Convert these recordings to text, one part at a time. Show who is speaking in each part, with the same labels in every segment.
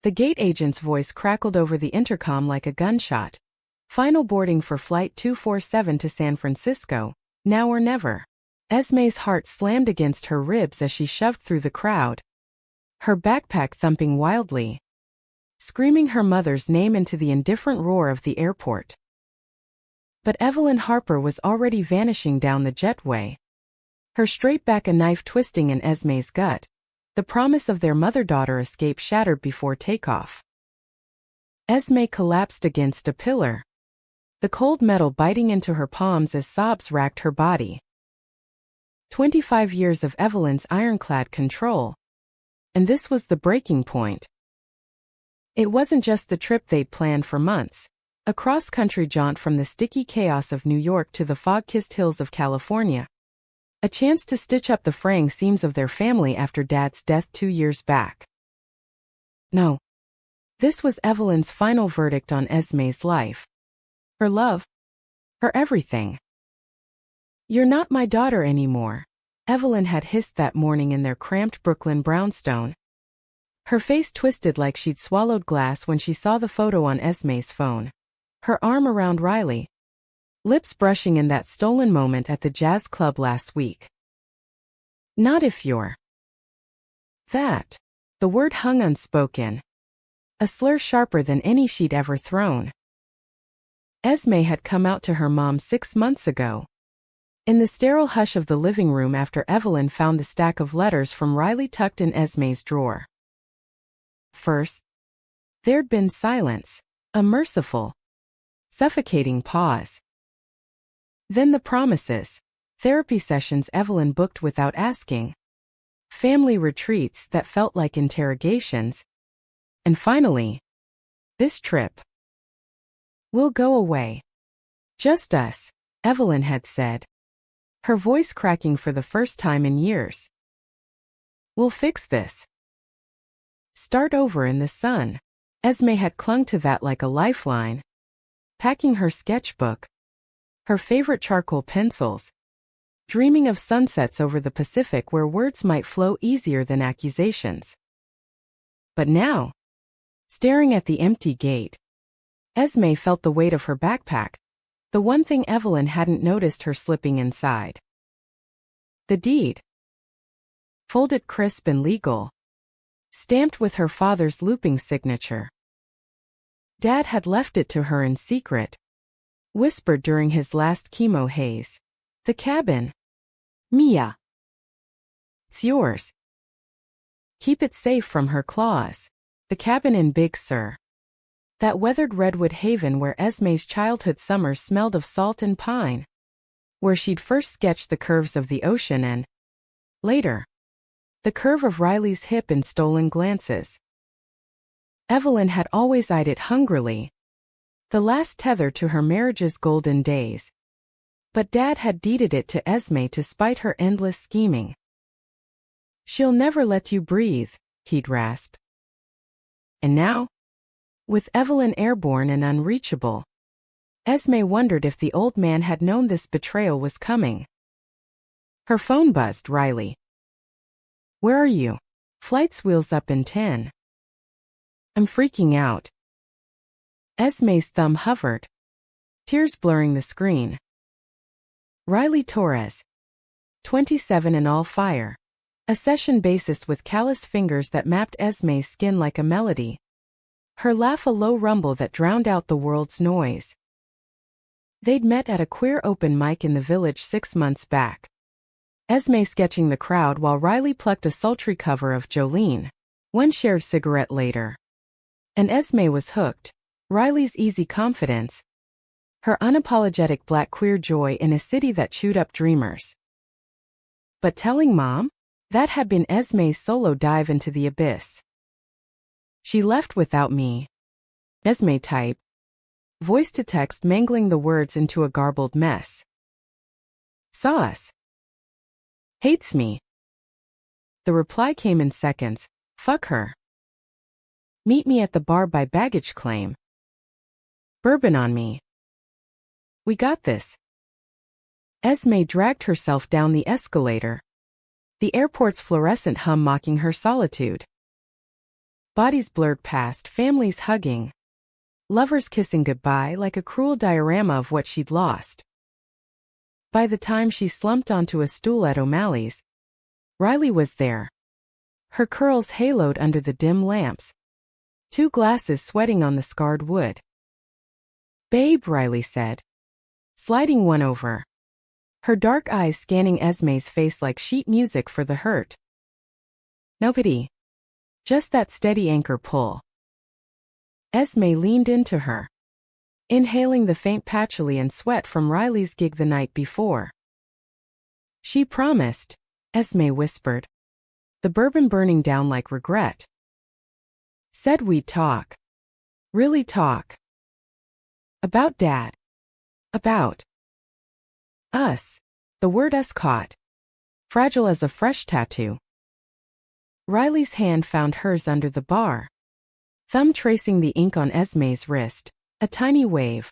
Speaker 1: The gate agent's voice crackled over the intercom like a gunshot. Final boarding for Flight 247 to San Francisco, now or never. Esme's heart slammed against her ribs as she shoved through the crowd, her backpack thumping wildly, screaming her mother's name into the indifferent roar of the airport. But Evelyn Harper was already vanishing down the jetway, her straight back a knife twisting in Esme's gut, the promise of their mother-daughter escape shattered before takeoff. Esme collapsed against a pillar, the cold metal biting into her palms as sobs racked her body. 25 years of Evelyn's ironclad control. And this was the breaking point. It wasn't just the trip they'd planned for months, a cross-country jaunt from the sticky chaos of New York to the fog-kissed hills of California. A chance to stitch up the fraying seams of their family after Dad's death 2 years back. No. This was Evelyn's final verdict on Esme's life. Her love. Her everything. "You're not my daughter anymore," Evelyn had hissed that morning in their cramped Brooklyn brownstone. Her face twisted like she'd swallowed glass when she saw the photo on Esme's phone. Her arm around Riley, lips brushing in that stolen moment at the jazz club last week. "Not if you're that." The word hung unspoken, a slur sharper than any she'd ever thrown. Esme had come out to her mom 6 months ago, in the sterile hush of the living room after Evelyn found the stack of letters from Riley tucked in Esme's drawer. First, there'd been silence, a merciful, suffocating pause. Then the promises, therapy sessions Evelyn booked without asking, family retreats that felt like interrogations, and finally, this trip. "We'll go away. Just us," Evelyn had said, her voice cracking for the first time in years. "We'll fix this. Start over in the sun." Esme had clung to that like a lifeline, packing her sketchbook, her favorite charcoal pencils, dreaming of sunsets over the Pacific where words might flow easier than accusations. But now, staring at the empty gate, Esme felt the weight of her backpack, the one thing Evelyn hadn't noticed her slipping inside. The deed. Folded crisp and legal, stamped with her father's looping signature. Dad had left it to her in secret, whispered during his last chemo haze. "The cabin. Mia. It's yours. Keep it safe from her claws." The cabin in Big Sur. That weathered redwood haven where Esme's childhood summers smelled of salt and pine. Where she'd first sketched the curves of the ocean and, later, the curve of Riley's hip in stolen glances. Evelyn had always eyed it hungrily, the last tether to her marriage's golden days. But Dad had deeded it to Esme to spite her endless scheming. "She'll never let you breathe," he'd rasp. And now, with Evelyn airborne and unreachable, Esme wondered if the old man had known this betrayal was coming. Her phone buzzed. "Riley. Where are you?" "Flight's wheels up in 10. I'm freaking out." Esme's thumb hovered, tears blurring the screen. Riley Torres, 27 and all fire. A session bassist with callous fingers that mapped Esme's skin like a melody. Her laugh a low rumble that drowned out the world's noise. They'd met at a queer open mic in the Village 6 months back. Esme sketching the crowd while Riley plucked a sultry cover of Jolene. One shared cigarette later. And Esme was hooked. Riley's easy confidence. Her unapologetic black queer joy in a city that chewed up dreamers. But telling Mom? That had been Esme's solo dive into the abyss. "She left without me." Esme type. Voice to text mangling the words into a garbled mess. "Saw us. Hates me." The reply came in seconds. "Fuck her. Meet me at the bar by baggage claim. Bourbon on me. We got this." Esme dragged herself down the escalator, the airport's fluorescent hum mocking her solitude. Bodies blurred past, families hugging. Lovers kissing goodbye like a cruel diorama of what she'd lost. By the time she slumped onto a stool at O'Malley's, Riley was there. Her curls haloed under the dim lamps. 2 glasses sweating on the scarred wood. "Babe," Riley said, sliding one over. Her dark eyes scanning Esme's face like sheet music for the hurt. No pity. Just that steady anchor pull. Esme leaned into her, inhaling the faint patchouli sweat from Riley's gig the night before. "She promised," Esme whispered, the bourbon burning down like regret. "Said we'd talk. Really talk. About Dad. About us." The word "us" caught, fragile as a fresh tattoo. Riley's hand found hers under the bar, thumb tracing the ink on Esme's wrist, a tiny wave.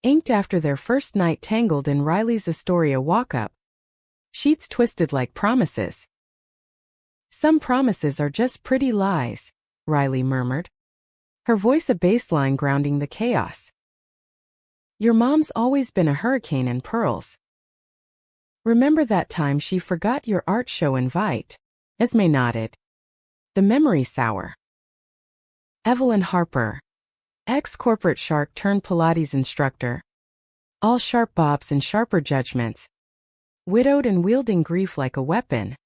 Speaker 1: Inked after their first night tangled in Riley's Astoria walk-up. Sheets twisted like promises. "Some promises are just pretty lies," Riley murmured, her voice a baseline grounding the chaos. "Your mom's always been a hurricane in pearls. Remember that time she forgot your art show invite?" Esme nodded, the memory sour. Evelyn Harper, ex-corporate shark turned Pilates instructor. All sharp bobs and sharper judgments. Widowed and wielding grief like a weapon.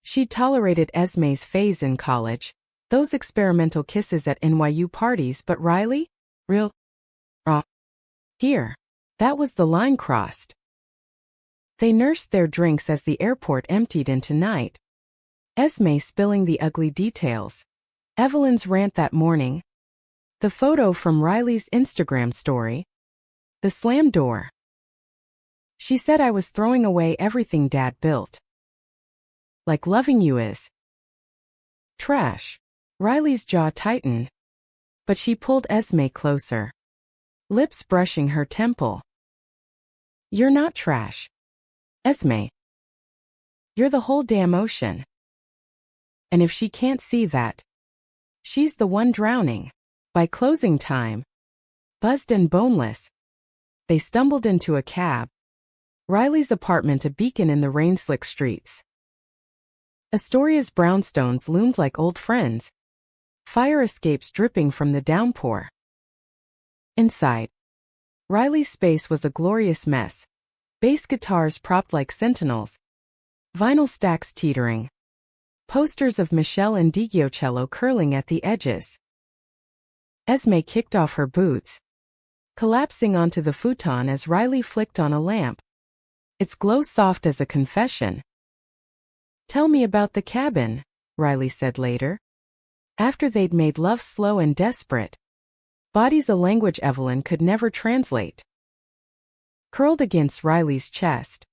Speaker 1: She tolerated Esme's phase in college, those experimental kisses at NYU parties, but Riley? Real? Raw. Here. That was the line crossed. They nursed their drinks as the airport emptied into night. Esme spilling the ugly details. Evelyn's rant that morning. The photo from Riley's Instagram story. The slammed door. "She said I was throwing away everything Dad built. Like loving you is trash." Riley's jaw tightened, but she pulled Esme closer, lips brushing her temple. "You're not trash, Esme. You're the whole damn ocean. And if she can't see that, she's the one drowning." By closing time, buzzed and boneless, they stumbled into a cab. Riley's apartment a beacon in the rain-slick streets. Astoria's brownstones loomed like old friends, fire escapes dripping from the downpour. Inside, Riley's space was a glorious mess. Bass guitars propped like sentinels, vinyl stacks teetering, posters of Michelle and Diggiocello curling at the edges. Esme kicked off her boots, collapsing onto the futon as Riley flicked on a lamp, its glow soft as a confession. "Tell me about the cabin," Riley said later, after they'd made love slow and desperate. Bodies a language Evelyn could never translate. Curled against Riley's chest,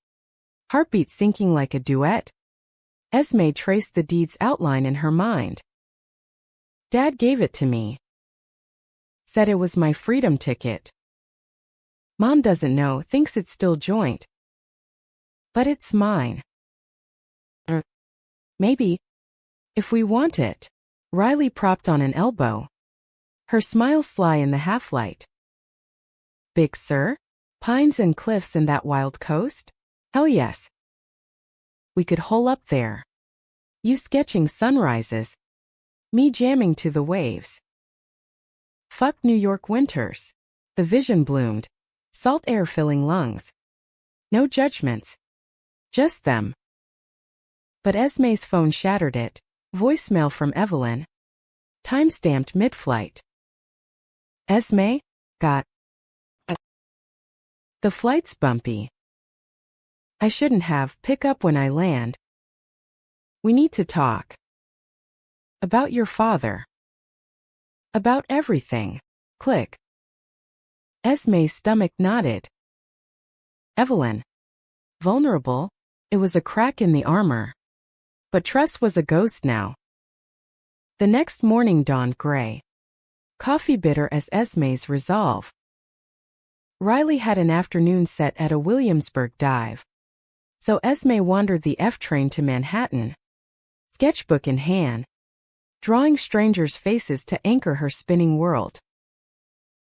Speaker 1: heartbeat sinking like a duet, Esme traced the deed's outline in her mind. "Dad gave it to me. Said it was my freedom ticket. Mom doesn't know, thinks it's still joint. But it's mine. Maybe. If we want it." Riley propped on an elbow, her smile sly in the half-light. "Big Sur? Pines and cliffs and that wild coast? Hell yes. We could hole up there. You sketching sunrises. Me jamming to the waves. Fuck New York winters." The vision bloomed, salt air filling lungs. No judgments. Just them. But Esme's phone shattered it. Voicemail from Evelyn. Time-stamped mid-flight. "Esme? Got the flight's bumpy. I shouldn't have. Pick up when I land. We need to talk. About your father. About everything." Click. Esme's stomach knotted. Evelyn. Vulnerable? It was a crack in the armor. But trust was a ghost now. The next morning dawned gray. Coffee bitter as Esme's resolve. Riley had an afternoon set at a Williamsburg dive. So Esme wandered the F train to Manhattan, sketchbook in hand. drawing strangers' faces to anchor her spinning world.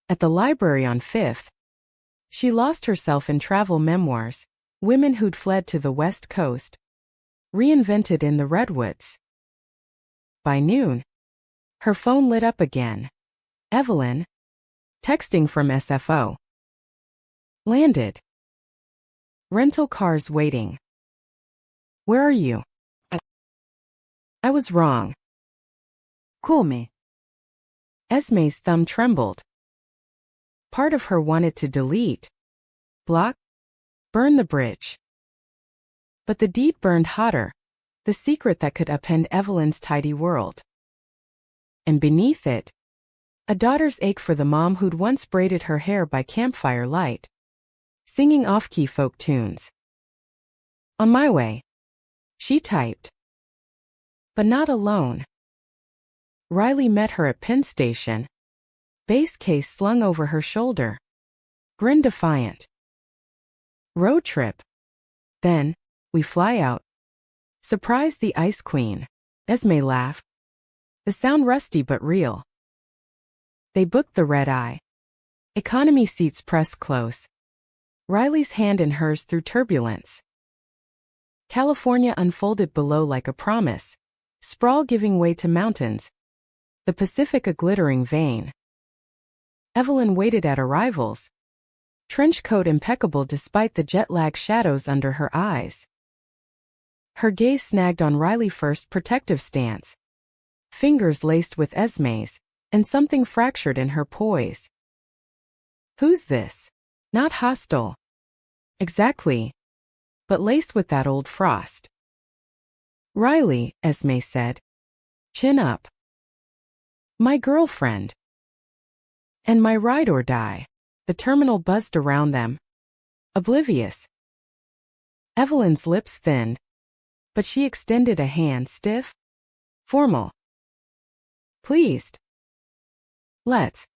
Speaker 1: At the library on Fifth, she lost herself in travel memoirs, women who'd fled to the West Coast, reinvented in the Redwoods. By noon, her phone lit up again. Evelyn, texting from SFO. Landed. Rental cars waiting. Where are you? I was wrong. Come. Esme's thumb trembled. Part of her wanted to delete, block, burn the bridge. But the deed burned hotter, the secret that could upend Evelyn's tidy world. And beneath it, a daughter's ache for the mom who'd once braided her hair by campfire light, singing off-key folk tunes. On my way, she typed. But not alone. Riley met her at Penn Station, base case slung over her shoulder, grin defiant. Road trip. Then, we fly out. Surprise the Ice Queen. Esme laughed. The sound rusty but real. They booked the red eye. Economy seats pressed close. Riley's hand in hers through turbulence. California unfolded below like a promise, sprawl giving way to mountains, the Pacific a glittering vein. Evelyn waited at arrivals, trench coat impeccable despite the jet-lag shadows under her eyes. Her gaze snagged on Riley's first protective stance, fingers laced with Esme's, and something fractured in her poise. Who's this? Not hostile. Exactly. But laced with that old frost. Riley, Esme said. Chin up. My girlfriend. And my ride or die. The terminal buzzed around them. Oblivious. Evelyn's lips thinned, but she extended a hand stiff, formal. Pleased. Let's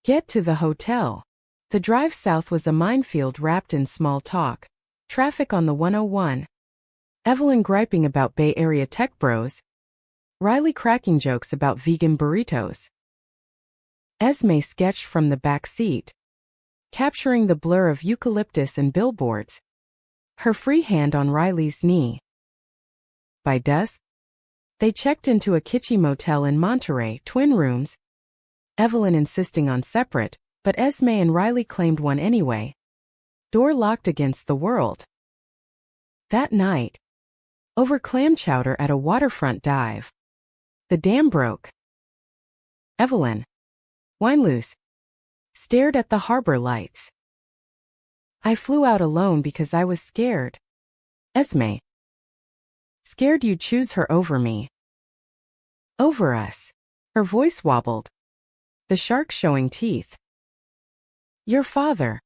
Speaker 1: get to the hotel. The drive south was a minefield wrapped in small talk. Traffic on the 101. Evelyn griping about Bay Area tech bros. Riley cracking jokes about vegan burritos. Esme sketched from the back seat, capturing the blur of eucalyptus and billboards, her free hand on Riley's knee. By dusk, they checked into a kitschy motel in Monterey, twin rooms, Evelyn insisting on separate, but Esme and Riley claimed one anyway. Door locked against the world. That night, over clam chowder at a waterfront dive, the dam broke. Evelyn, wine loose, stared at the harbor lights. I flew out alone because I was scared. Esme. Scared you'd choose her over me. Over us. Her voice wobbled. The shark showing teeth. Your father.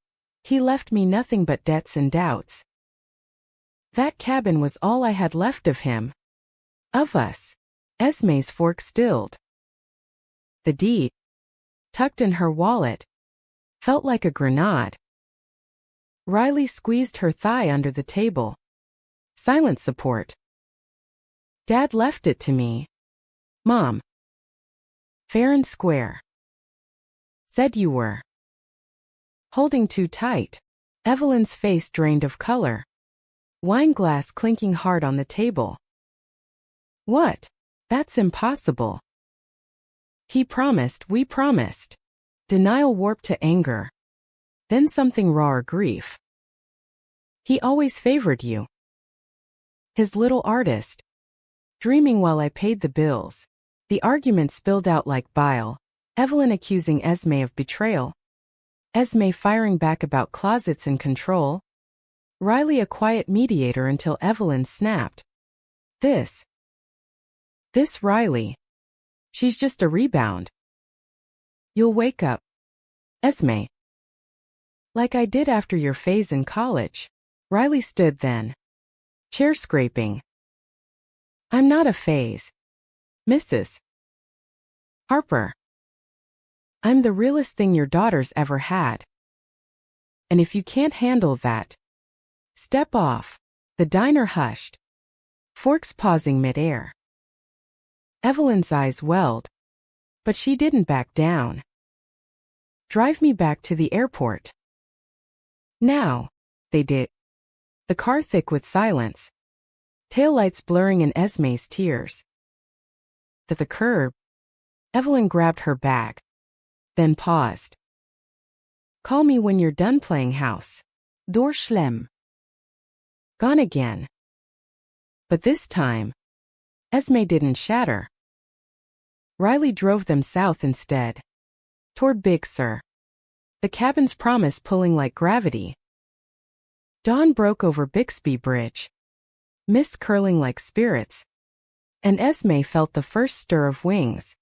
Speaker 1: He left me nothing but debts and doubts. That cabin was all I had left of him. Of us. Esme's fork stilled. The deed, tucked in her wallet, felt like a grenade. Riley squeezed her thigh under the table. Silent support. Dad left it to me. Mom. Fair and square. Said you were. Holding too tight. Evelyn's face drained of color. Wine glass clinking hard on the table. What? That's impossible. He promised, we promised. Denial warped to anger. Then something rawer grief. He always favored you. His little artist. Dreaming while I paid the bills. The argument spilled out like bile. Evelyn accusing Esme of betrayal. Esme firing back about closets and control. Riley a quiet mediator until Evelyn snapped. This Riley. She's just a rebound. You'll wake up. Esme. Like I did after your phase in college. Riley stood then. Chair scraping. I'm not a phase. Mrs. Harper. I'm the realest thing your daughter's ever had. And if you can't handle that, step off. The diner hushed. Forks pausing mid-air. Evelyn's eyes welled. But she didn't back down. Drive me back to the airport. Now. They did. The car thick with silence. Taillights blurring in Esme's tears. At the curb, Evelyn grabbed her bag. Then paused. Call me when you're done playing house. Door schlimm. Gone again. But this time, Esme didn't shatter. Riley drove them south instead. Toward Big Sur. The cabin's promise pulling like gravity. Dawn broke over Bixby Bridge. Mist curling like spirits. And Esme felt the first stir of wings.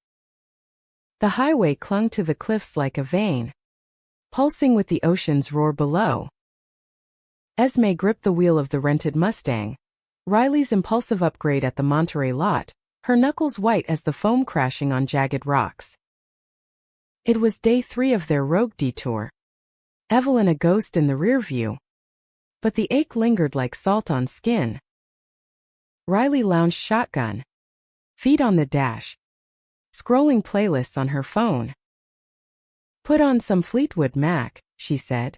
Speaker 1: The highway clung to the cliffs like a vein, pulsing with the ocean's roar below. Esme gripped the wheel of the rented Mustang, Riley's impulsive upgrade at the Monterey lot, her knuckles white as the foam crashing on jagged rocks. It was day 3 of their rogue detour. Evelyn a ghost in the rear view. But the ache lingered like salt on skin. Riley lounged shotgun, feet on the dash, scrolling playlists on her phone. Put on some Fleetwood Mac, she said.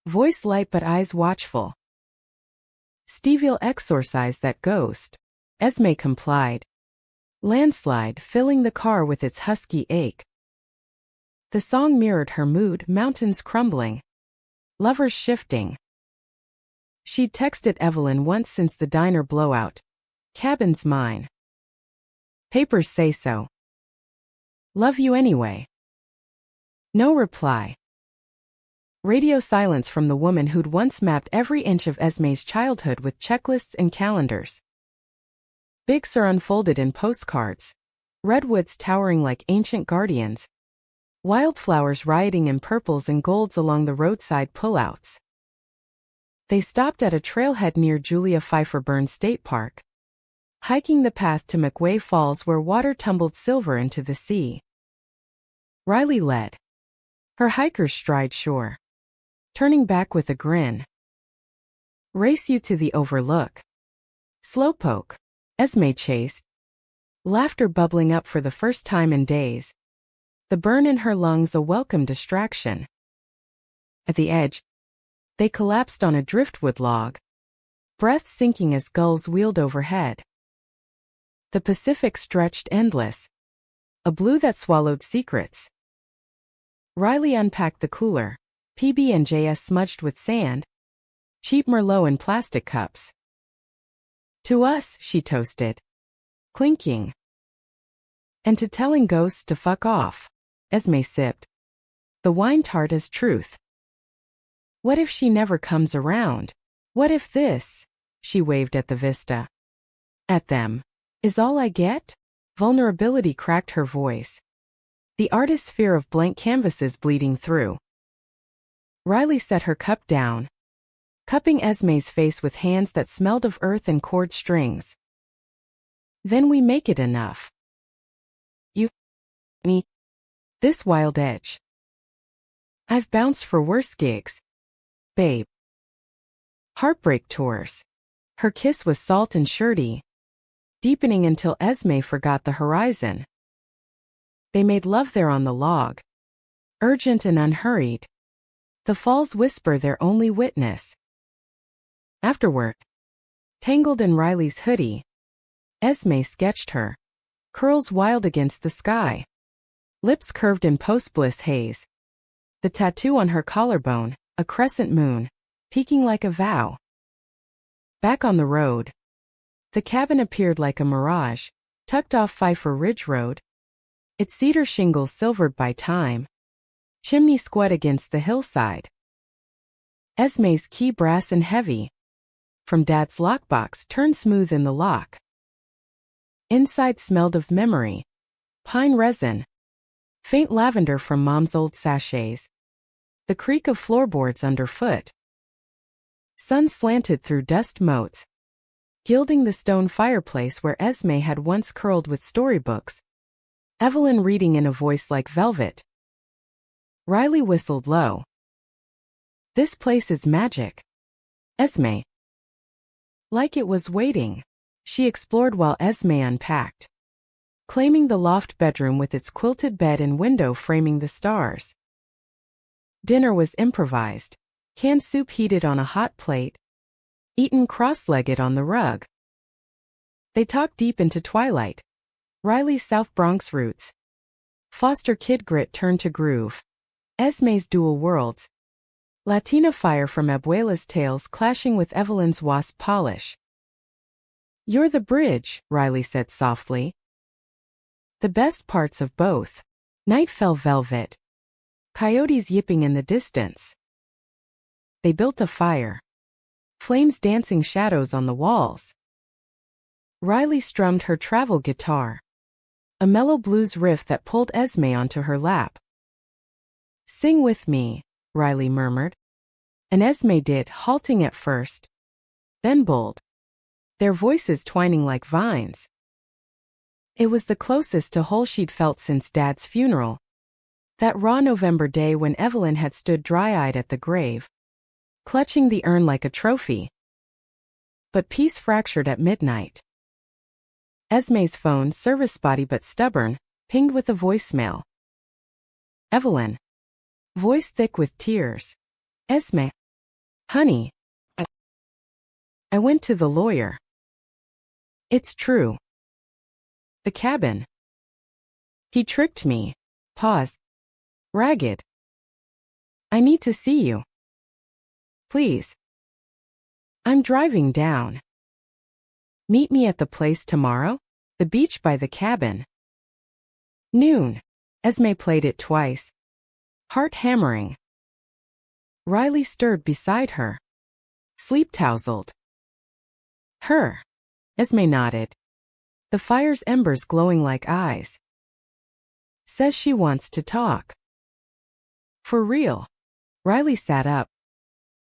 Speaker 1: Voice light but eyes watchful. Stevie'll exorcise that ghost. Esme complied. Landslide filling the car with its husky ache. The song mirrored her mood, mountains crumbling. Lovers shifting. She'd texted Evelyn once since the diner blowout. Cabin's mine. Papers say so. Love you anyway. No reply. Radio silence from the woman who'd once mapped every inch of Esme's childhood with checklists and calendars. Big Sur unfolded in postcards. Redwoods towering like ancient guardians. Wildflowers rioting in purples and golds along the roadside pullouts. They stopped at a trailhead near Julia Pfeiffer Burns State Park, hiking the path to McWay Falls where water tumbled silver into the sea. Riley led. Her hiker's stride sure. Turning back with a grin. Race you to the overlook. Slowpoke. Esme chased. Laughter bubbling up for the first time in days. The burn in her lungs a welcome distraction. At the edge, they collapsed on a driftwood log. Breath sinking as gulls wheeled overhead. The Pacific stretched endless. A blue that swallowed secrets. Riley unpacked the cooler. PB&J smudged with sand. Cheap Merlot in plastic cups. To us, she toasted. Clinking. And to telling ghosts to fuck off. Esme sipped. The wine tart as truth. What if she never comes around? What if this, she waved at the vista. At them. Is all I get? Vulnerability cracked her voice. The artist's fear of blank canvases bleeding through. Riley set her cup down, cupping Esme's face with hands that smelled of earth and cord strings. Then we make it enough. You, me, this wild edge. I've bounced for worse gigs, babe. Heartbreak tours. Her kiss was salt and shirty, deepening until Esme forgot the horizon. They made love there on the log, urgent and unhurried. The falls whisper their only witness. Afterward, tangled in Riley's hoodie, Esme sketched her, curls wild against the sky, lips curved in post-bliss haze. The tattoo on her collarbone, a crescent moon, peeking like a vow. Back on the road, the cabin appeared like a mirage, tucked off Pfeiffer Ridge Road, its cedar shingles silvered by time. Chimney squat against the hillside. Esme's key brass and heavy. From Dad's lockbox turned smooth in the lock. Inside smelled of memory. Pine resin. Faint lavender from Mom's old sachets. The creak of floorboards underfoot. Sun slanted through dust motes, gilding the stone fireplace where Esme had once curled with storybooks. Evelyn reading in a voice like velvet. Riley whistled low. This place is magic. Esme. Like it was waiting. She explored while Esme unpacked. claiming the loft bedroom with its quilted bed and window framing the stars. Dinner was improvised. Canned soup heated on a hot plate, eaten cross-legged on the rug. They talked deep into twilight. Riley's South Bronx roots. Foster kid grit turned to groove. Esme's dual worlds. Latina fire from Abuela's tales clashing with Evelyn's wasp polish. "You're the bridge," Riley said softly. "The best parts of both." Night fell velvet. Coyotes yipping in the distance. They built a fire. Flames dancing shadows on the walls. Riley strummed her travel guitar. A mellow blues riff that pulled Esme onto her lap. "Sing with me," Riley murmured. And Esme did, halting at first. Then bold. Their voices twining like vines. It was the closest to whole she'd felt since Dad's funeral. That raw November day when Evelyn had stood dry-eyed at the grave, clutching the urn like a trophy. But peace fractured at midnight. Esme's phone, service spotty but stubborn, pinged with a voicemail. Evelyn. Voice thick with tears. "Esme. Honey. I went to the lawyer. It's true. The cabin. He tricked me." Pause. "Ragged. I need to see you. Please. I'm driving down. Meet me at the place tomorrow? The beach by the cabin. Noon." Esme played it twice. Heart hammering. Riley stirred beside her. Sleep-tousled. "Her." Esme nodded. The fire's embers glowing like eyes. "Says she wants to talk." "For real?" Riley sat up,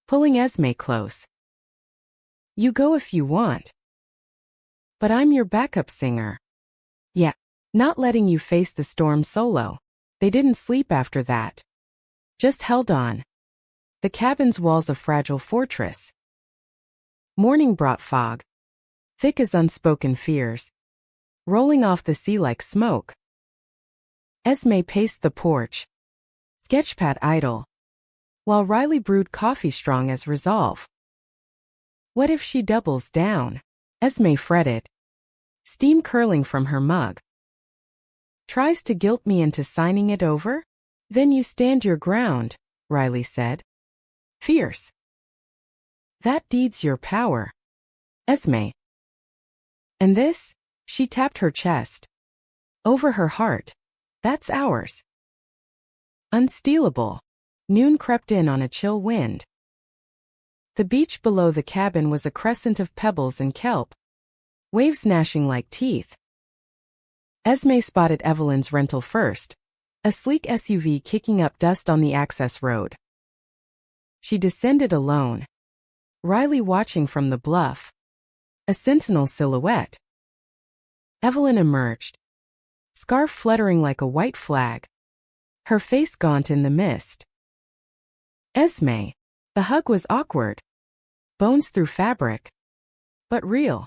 Speaker 1: pulling Esme close. "You go if you want. But I'm your backup singer." "Yeah, not letting you face the storm solo." They didn't sleep after that. Just held on. The cabin's walls a fragile fortress. Morning brought fog, thick as unspoken fears, rolling off the sea like smoke. Esme paced the porch, sketchpad idle, while Riley brewed coffee strong as resolve. What if she doubles down? Esme fretted, steam curling from her mug. Tries to guilt me into signing it over? Then you stand your ground, Riley said. Fierce. That deeds your power. Esme. And this? She tapped her chest. Over her heart. That's ours. Unstealable. Noon crept in on a chill wind. The beach below the cabin was a crescent of pebbles and kelp, waves gnashing like teeth. Esme spotted Evelyn's rental first, a sleek SUV kicking up dust on the access road. She descended alone, Riley watching from the bluff, a sentinel silhouette. Evelyn emerged, scarf fluttering like a white flag, her face gaunt in the mist. Esme. The hug was awkward, bones through fabric, but real.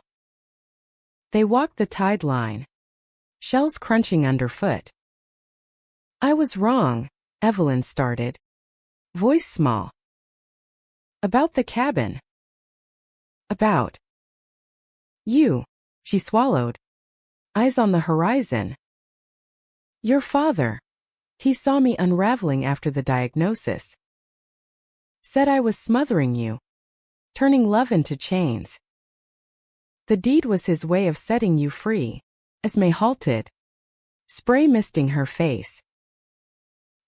Speaker 1: They walked the tide line, shells crunching underfoot. I was wrong, Evelyn started, voice small. About the cabin. About you, she swallowed, eyes on the horizon. Your father. He saw me unraveling after the diagnosis. Said I was smothering you, turning love into chains. The deed was his way of setting you free. Esme halted, spray misting her face.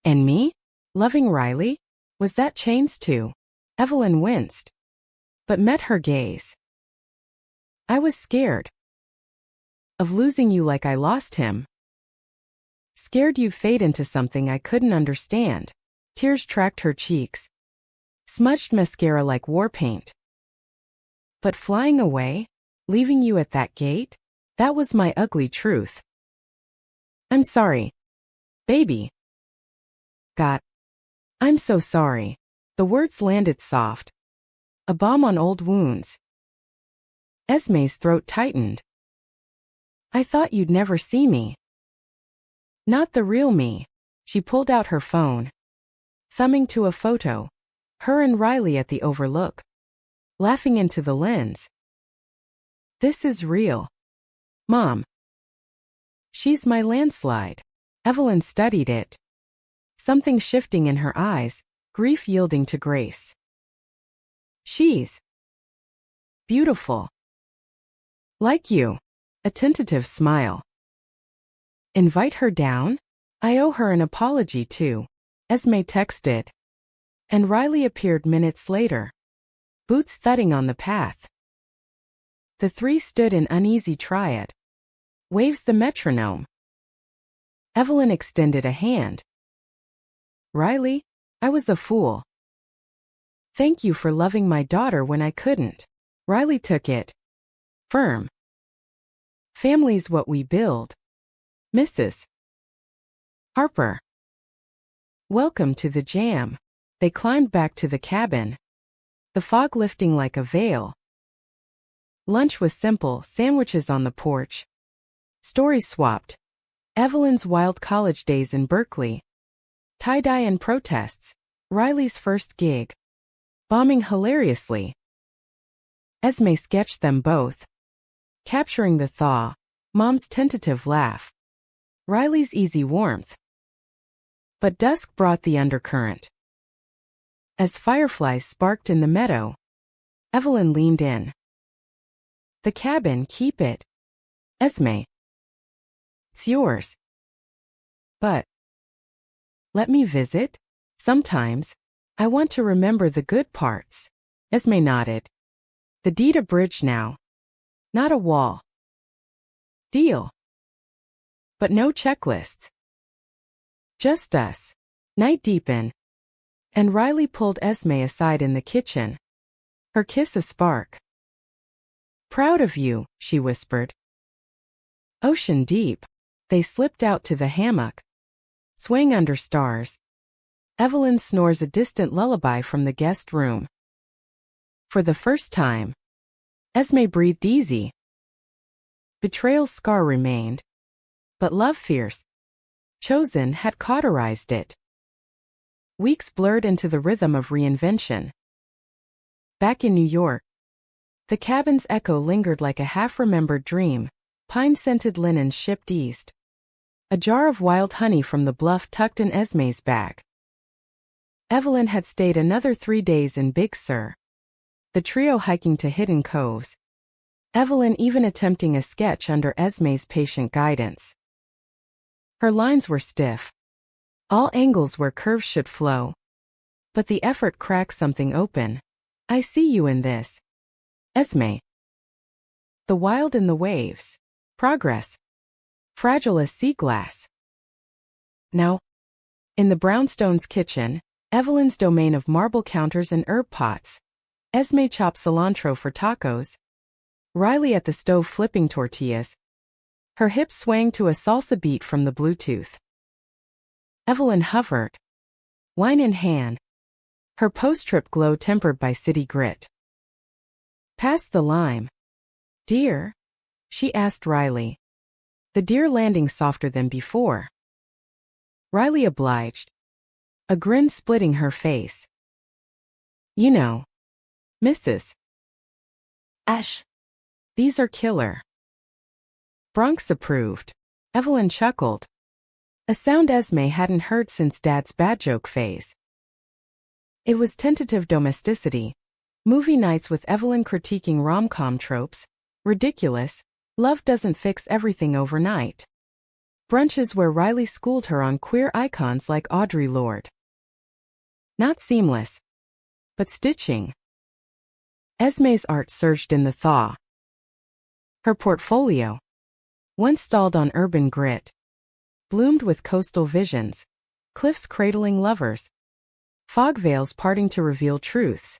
Speaker 1: And me? Loving Riley? Was that chains too? Evelyn winced, but met her gaze. I was scared. Of losing you like I lost him. Scared you'd fade into something I couldn't understand. Tears tracked her cheeks, smudged mascara like war paint. But flying away, leaving you at that gate, that was my ugly truth. I'm sorry, baby. God, I'm so sorry. The words landed soft, a balm on old wounds. Esme's throat tightened. I thought you'd never see me. Not the real me. She pulled out her phone, thumbing to a photo. Her and Riley at the overlook, laughing into the lens. This is real. Mom. She's my landslide. Evelyn studied it. Something shifting in her eyes, grief yielding to grace. She's beautiful. Like you. A tentative smile. Invite her down? I owe her an apology too. Esme texted. And Riley appeared minutes later. Boots thudding on the path. The three stood in uneasy triad. Waves the metronome. Evelyn extended a hand. Riley, I was a fool. Thank you for loving my daughter when I couldn't. Riley took it. Firm. Family's what we build. Mrs. Harper. Welcome to the jam. They climbed back to the cabin. The fog lifting like a veil. Lunch was simple, sandwiches on the porch. Stories swapped. Evelyn's wild college days in Berkeley. Tie-dye and protests. Riley's first gig. Bombing hilariously. Esme sketched them both. Capturing the thaw. Mom's tentative laugh. Riley's easy warmth. But dusk brought the undercurrent. As fireflies sparked in the meadow, Evelyn leaned in. The cabin, keep it. Esme. It's yours. But let me visit? Sometimes, I want to remember the good parts. Esme nodded. The deed a bridge now. Not a wall. Deal. But no checklists. Just us. Night deepened. And Riley pulled Esme aside in the kitchen. Her kiss a spark. Proud of you, she whispered. Ocean deep. They slipped out to the hammock. Swaying under stars. Evelyn snores a distant lullaby from the guest room. For the first time, Esme breathed easy. Betrayal's scar remained. But love fierce. Chosen had cauterized it. Weeks blurred into the rhythm of reinvention. Back in New York, the cabin's echo lingered like a half-remembered dream, pine-scented linens shipped east. A jar of wild honey from the bluff tucked in Esme's bag. Evelyn had stayed another 3 days in Big Sur. The trio hiking to hidden coves. Evelyn even attempting a sketch under Esme's patient guidance. Her lines were stiff. All angles where curves should flow. But the effort cracked something open. I see you in this. Esme. The wild in the waves. Progress. Fragile as sea glass. Now, in the brownstone's kitchen, Evelyn's domain of marble counters and herb pots. Esme chopped cilantro for tacos. Riley at the stove flipping tortillas. Her hips swaying to a salsa beat from the Bluetooth. Evelyn hovered. Wine in hand. Her post-trip glow tempered by city grit. Past the lime. Dear? She asked Riley. The deer landing softer than before. Riley obliged. A grin splitting her face. You know. Mrs. Ash. These are killer. Bronx approved. Evelyn chuckled. A sound Esme hadn't heard since Dad's bad joke phase. It was tentative domesticity. Movie nights with Evelyn critiquing rom-com tropes. Ridiculous. Love doesn't fix everything overnight. Brunches where Riley schooled her on queer icons like Audre Lorde. Not seamless, but stitching. Esme's art surged in the thaw. Her portfolio, once stalled on urban grit, bloomed with coastal visions, cliffs cradling lovers, fog veils parting to reveal truths.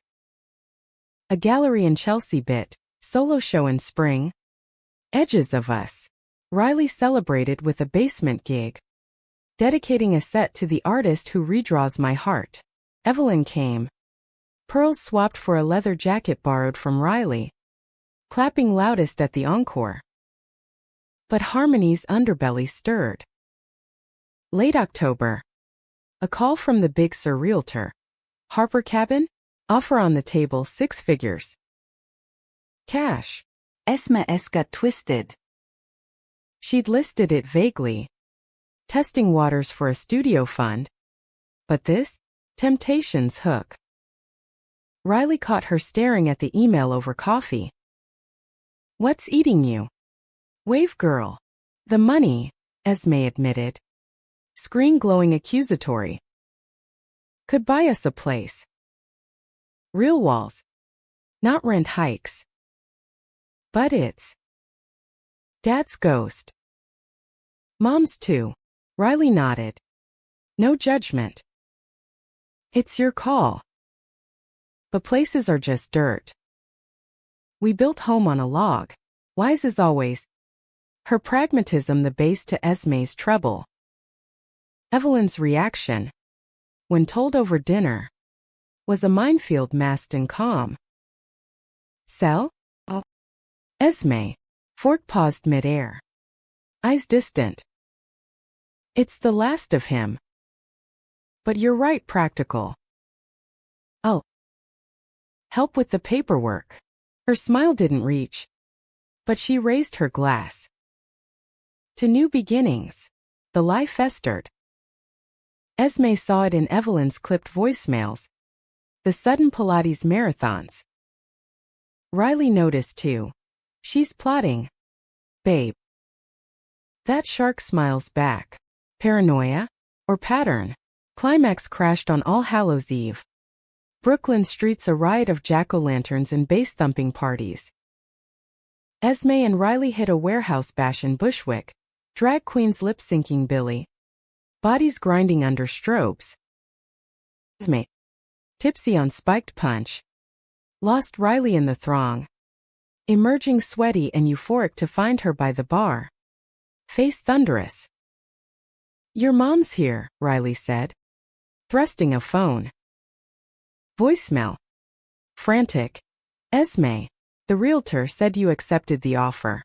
Speaker 1: A gallery in Chelsea bit, solo show in spring. Edges of Us. Riley celebrated with a basement gig, dedicating a set to the artist who redraws my heart. Evelyn came. Pearls swapped for a leather jacket borrowed from Riley. Clapping loudest at the encore. But Harmony's underbelly stirred. Late October. A call from the Big Sur realtor. Harper Cabin? Offer on the table 6 figures. Cash.
Speaker 2: Esme's got twisted.
Speaker 1: She'd listed it vaguely. Testing waters for a studio fund. But this? Temptation's hook. Riley caught her staring at the email over coffee. What's eating you? Wave girl. The money, Esme admitted. Screen glowing accusatory. Could buy us a place. Real walls. Not rent hikes. But it's Dad's ghost. Mom's too. Riley nodded. No judgment. It's your call. But places are just dirt. We built home on a log. Wise as always. Her pragmatism the base to Esme's trouble. Evelyn's reaction, when told over dinner, was a minefield masked in calm. Sell? Oh. Esme. Fork paused midair. Eyes distant. It's the last of him. But you're right, practical. I'll help with the paperwork. Her smile didn't reach, but she raised her glass. To new beginnings. The lie festered. Esme saw it in Evelyn's clipped voicemails. The sudden Pilates marathons. Riley noticed too. She's plotting. Babe. That shark smiles back. Paranoia? Or pattern? Climax crashed on All Hallows Eve. Brooklyn streets a riot of jack-o'-lanterns and bass-thumping parties. Esme and Riley hit a warehouse bash in Bushwick. Drag queens lip-syncing Billy. Bodies grinding under strobes. Esme. Tipsy on spiked punch. Lost Riley in the throng. Emerging sweaty and euphoric to find her by the bar. Face thunderous. Your mom's here, Riley said. Thrusting a phone. Voicemail. Frantic. Esme, the realtor said you accepted the offer.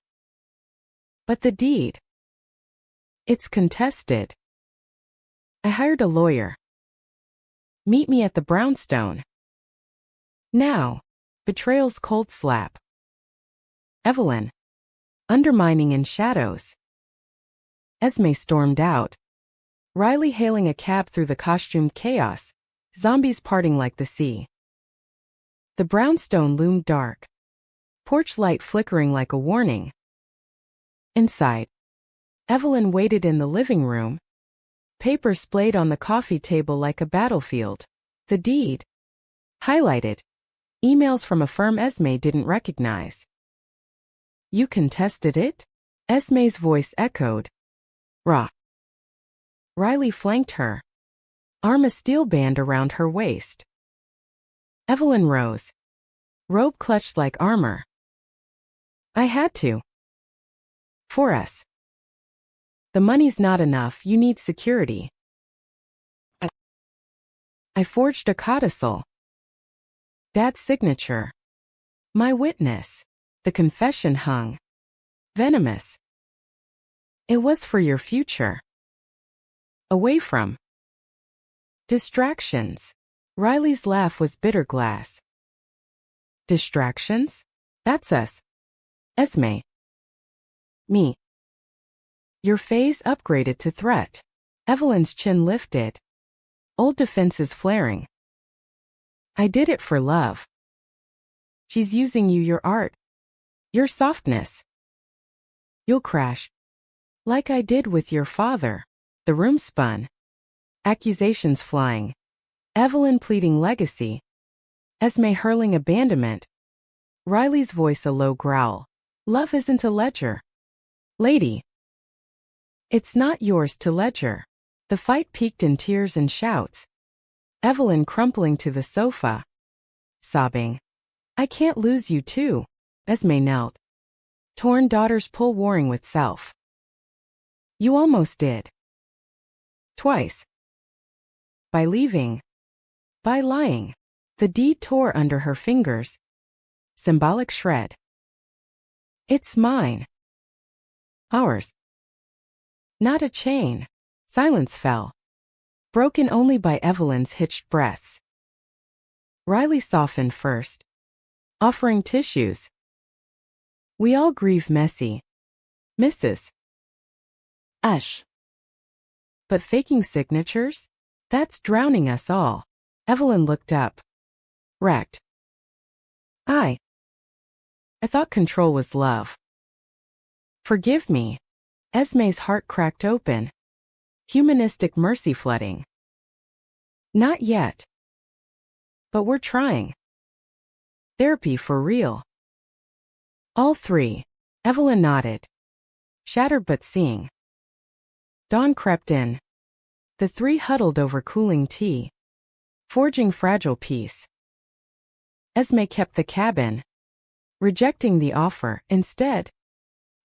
Speaker 1: But the deed. It's contested. I hired a lawyer. Meet me at the brownstone. Now. Betrayal's cold slap. Evelyn. Undermining in shadows. Esme stormed out. Riley hailing a cab through the costumed chaos. Zombies parting like the sea. The brownstone loomed dark. Porch light flickering like a warning. Inside. Evelyn waited in the living room. Paper splayed on the coffee table like a battlefield. The deed. Highlighted. Emails from a firm Esme didn't recognize. You contested it? Esme's voice echoed. Rah. Riley flanked her. Arm a steel band around her waist. Evelyn rose. Robe clutched like armor. I had to. For us. The money's not enough, you need security. I forged a codicil. Dad's signature. My witness. The confession hung. Venomous. It was for your future. Away from distractions. Riley's laugh was bitter glass. Distractions? That's us. Esme. Me. Your phase upgraded to threat. Evelyn's chin lifted. Old defenses flaring. I did it for love. She's using you, your art. Your softness. You'll crash. Like I did with your father. The room spun. Accusations flying. Evelyn pleading legacy. Esme hurling abandonment. Riley's voice a low growl. Love isn't a ledger. Lady. It's not yours to ledger. The fight peaked in tears and shouts. Evelyn crumpling to the sofa. Sobbing. I can't lose you too. Esme knelt. Torn daughters pull warring with self. You almost did. Twice. By leaving. By lying. The deed tore under her fingers. Symbolic shred. It's mine. Ours. Not a chain. Silence fell, broken only by Evelyn's hitched breaths. Riley softened first, offering tissues. We all grieve messy, Mrs.
Speaker 2: Ash.
Speaker 1: But faking signatures? That's drowning us all. Evelyn looked up. Wrecked. I thought control was love. Forgive me. Esme's heart cracked open. Humanistic mercy flooding. Not yet. But we're trying. Therapy for real. All three. Evelyn nodded. Shattered but seeing. Dawn crept in. The three huddled over cooling tea, forging fragile peace. Esme kept the cabin, rejecting the offer. Instead,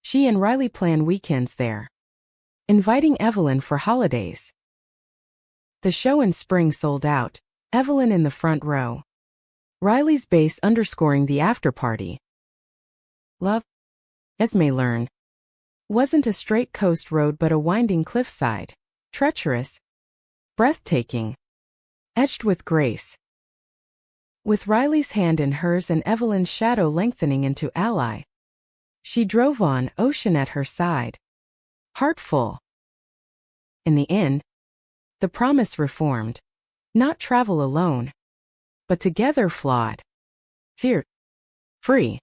Speaker 1: she and Riley plan weekends there, inviting Evelyn for holidays. The show in spring sold out, Evelyn in the front row, Riley's bass underscoring the after-party. Love, Esme learned, wasn't a straight coast road but a winding cliffside, treacherous, breathtaking, etched with grace. With Riley's hand in hers and Evelyn's shadow lengthening into ally, she drove on, ocean at her side, heart full. In the end, the promise reformed, not travel alone, but together flawed, fear, free.